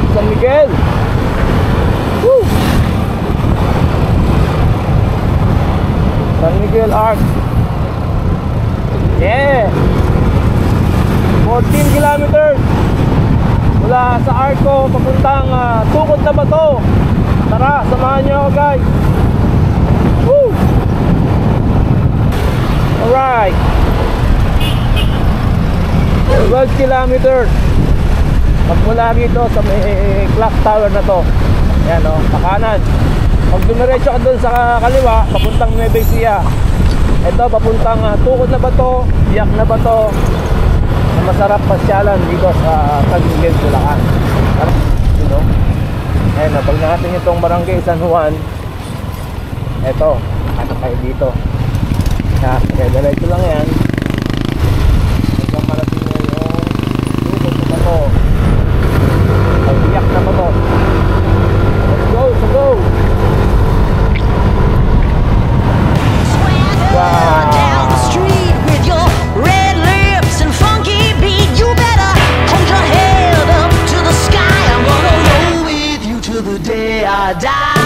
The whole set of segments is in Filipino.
San Miguel. Woo! San Miguel Arc. Yeah. 14 kilometers mula sa Arco papuntang Tukod na Bato. Tara, samahan niyo ako, guys. Woo! Alright. 12 kilometers magmula dito sa may clock tower na to. Ayan o, pakanan. Pag dumiretso ka dun sa kaliwa, papuntang Nueva Ecija. Ito, papuntang Tukod na Bato, Biak na Bato. Masarap pasyalan dito sa San Miguel, Bulacan. You know? Ayan o, pag natin itong barangay San Juan, ito, ano kayo dito. Kaya diretso lang yan. Hanggang marating nyo yung Tukod na Bato. Biak na Bato. Let's go, let's go. Wow. Down the street with your red lips and funky beat. You better hold your head up to the sky. I'm gonna roll with you till the day I die.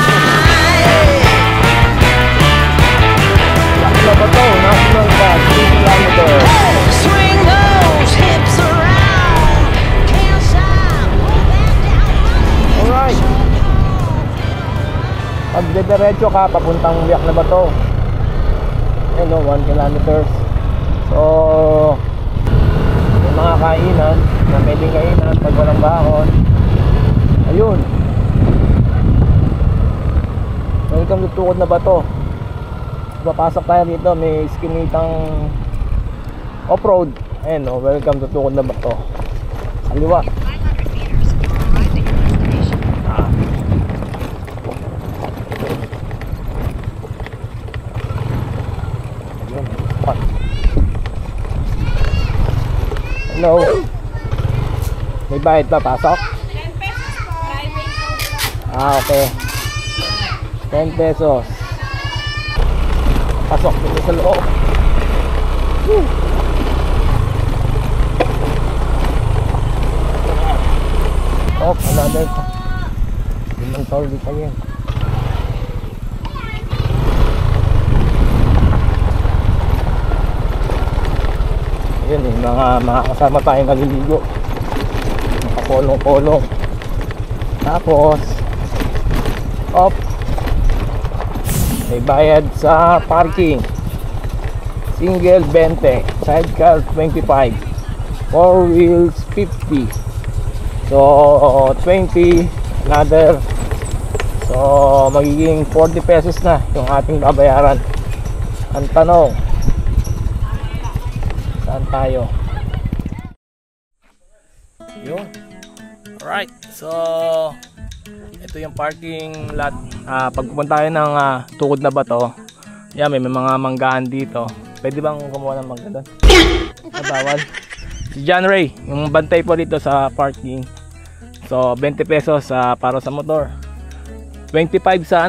Biak na Bato, National Park, 3 kilometers. Hey, swing those hips around. Can't stop, roll that down. Alright. Pag diretso ka, papuntang Biak na Bato. Ano, 1 kilometers. So, may mga kainan na pwedeng kainan pag walang baon. Ayun. Welcome to Tukod na Bato. Papasok tayo dito, may skinitang off-road. Ayun, oh, welcome to Tukod na Bato. Kaliwa. Hello. May bayad pa pasok? 10 pesos po. Okay. 10 pesos. Pasok dito sa loob. Woo. Oh, another. Limang tol dito yan. Yun eh, mga kasama tayong naliligo, nakapolong-polong. Tapos off, may bayad sa parking. Single 20, sidecar 25, 4 wheels 50. So 20 another. So magiging 40 pesos na yung ating babayaran. Ang tanong, saan tayo? Yun. Alright, so ito yung parking lot. Pag pupunta tayo ng Tukod na Bato, yan, may mga manggahan dito. Pwede bang kumuha ng mangga doon? Bawal. Si John Ray, yung bantay po dito sa parking. So 20 pesos para sa motor, 25 sa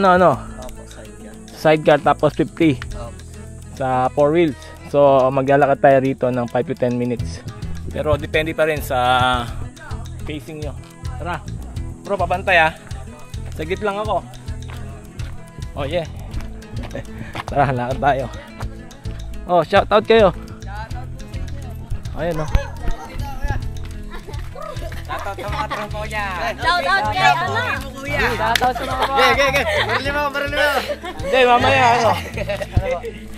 sidecar, tapos 50 sa 4 wheels. So maglalakad tayo rito ng 5 to 10 minutes. Pero depende pa rin sa pacing nyo. Tara bro, pabantay sagit lang ako. Oh yeah. Tara, lakad tayo. Oh, shout out kayo. Ayun no. Shoutout sa mga trangko niya. Shoutout kay ano? Shoutout sa mga Barili mo. Hindi, mamaya ano.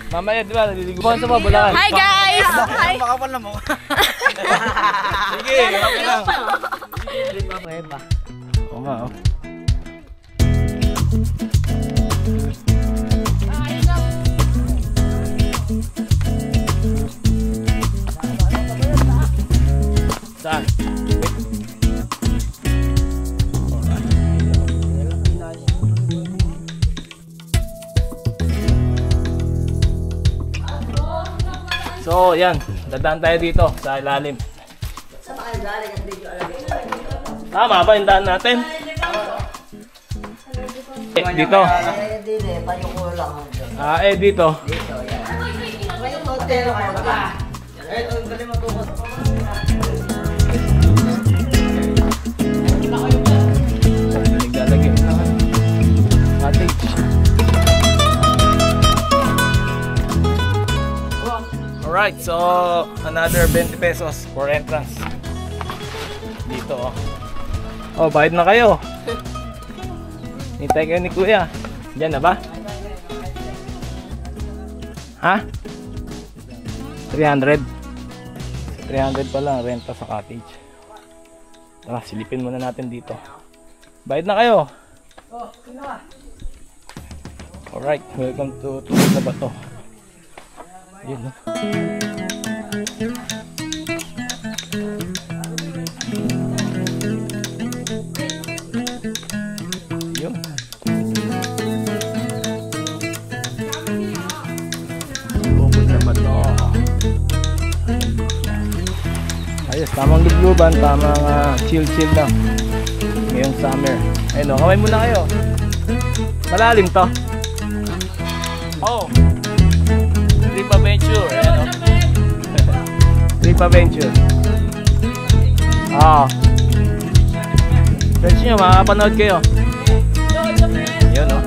Mamaya di ba, naliliguan sa mga Bulacan. Hi guys! Hi! Makapal na mo. Sige, okay lang. Oo nga oh. Saan? So, yan. Dadaan tayo dito sa ilalim. Tama ba yung daan natin? Dito. Dito. Naglalagay na cottage. Alright, so another 20 pesos for entrance. Dito oh. Oh, bayad na kayo. Hintay kayo ni Kuya. Diyan na ba? Ha? 300? 300 pa lang renta sa cottage. Tara, silipin muna natin dito. Bayad na kayo. Alright, welcome to Tukod na Bato. Yun no? Yun. Tukod na Bato. Ayos, tamang lugluban, tamang chill-chill lang ngayong summer. Ayun o, kamay muna kayo. Malalim to. Oh, Trip Adventure. Ayan o. Trip Adventure. Search nyo, makakapanood kayo. Yun o.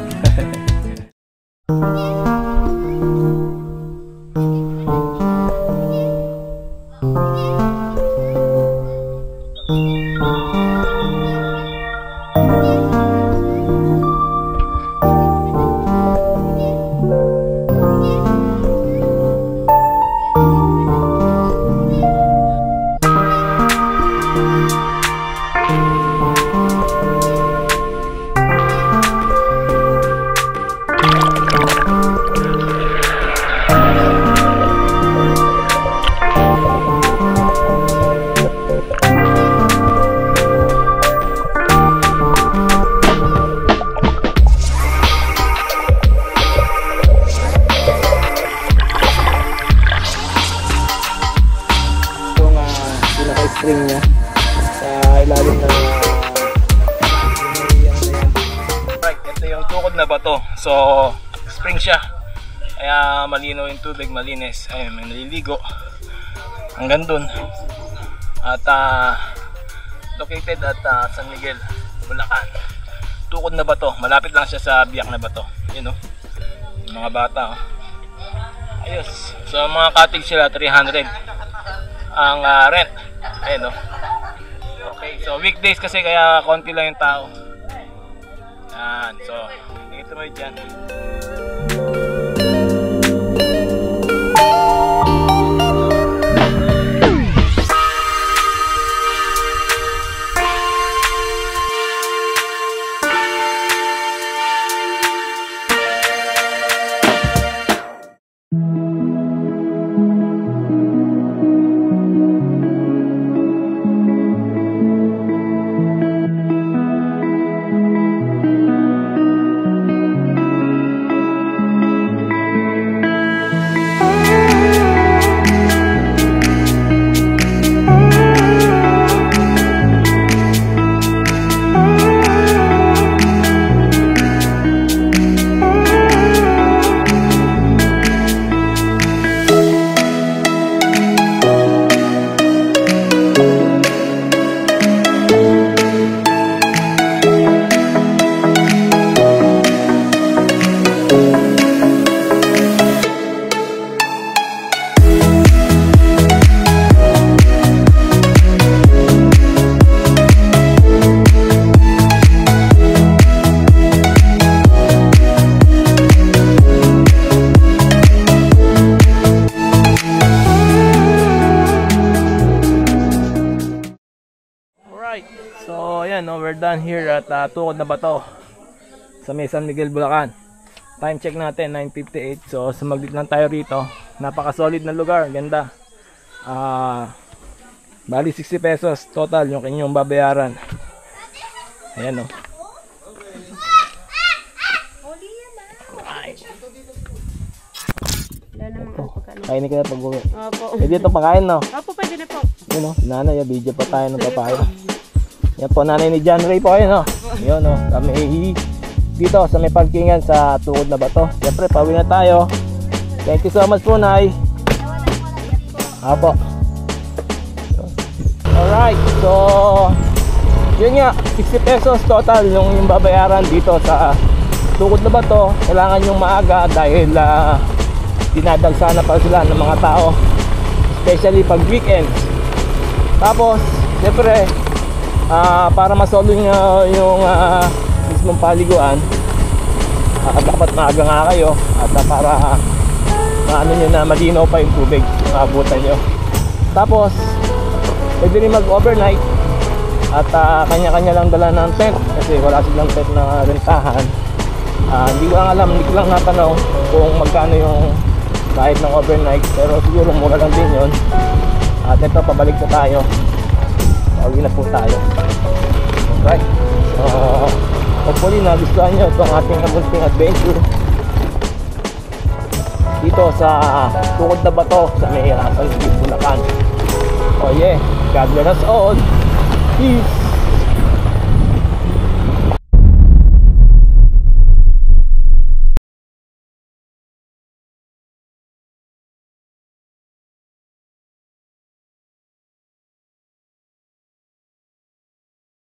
Spring niya sa ilalim ng right, ito yung Tukod na Bato. So spring siya, kaya malinaw yung tubig, malinis. Ayun, may naliligo hanggang dun. At located at San Miguel, Bulacan. Tukod na Bato, malapit lang siya sa Biak na Bato. Yun o, yung mga bata o. Ayos. So mga cottage sila 300 ang rent. Ayun o. Okay, so weekdays kasi kaya konti lang yung tao. Yan, so dito mo dyan. Ayan, no, we're done here at Tukod na Bato sa may San Miguel, Bulacan. Time check natin 9:58. So sumaglit lang tayo rito. Napaka solid na lugar, ganda. Bali 60 pesos total yung inyong babayaran. Ayan, no. Kainin ka na pag-uwi. Opo. Pwede ito pakain, no? Opo, pwede na po. Yun, no? Nanay, video pa tayo ng papayo. Yan po, nanay ni John Ray po kayo, no? Yun, no? Kami dito sa may parkingan sa Tukod na Bato. Siyempre, pauwi na tayo. Thank you so much po, Nay. Apo. Alright, so yun nga, 60 pesos total yung babayaran dito sa Tukod na Bato. Kailangan yung maaga dahil dinadagsana pa sila ng mga tao, especially pag weekend. Tapos siyempre para masolve nyo yung mismong paliguan, dapat maaga nga kayo at para maano nyo na malinaw pa yung tubig maabutan nyo. Tapos pwede rin mag overnight at kanya-kanya lang dala ng tent kasi wala silang tent na rentahan. Hindi ko lang natanong kung magkano yung kahit ng overnight, pero siguro mura lang din yun. At ito, pabalik na tayo. Pauwi na po tayo. Okay, so hopefully nagustuhan nyo itong ating munting adventure dito sa Tukod na Bato sa may San Miguel, Bulacan. Oh yeah, God bless us all. Peace.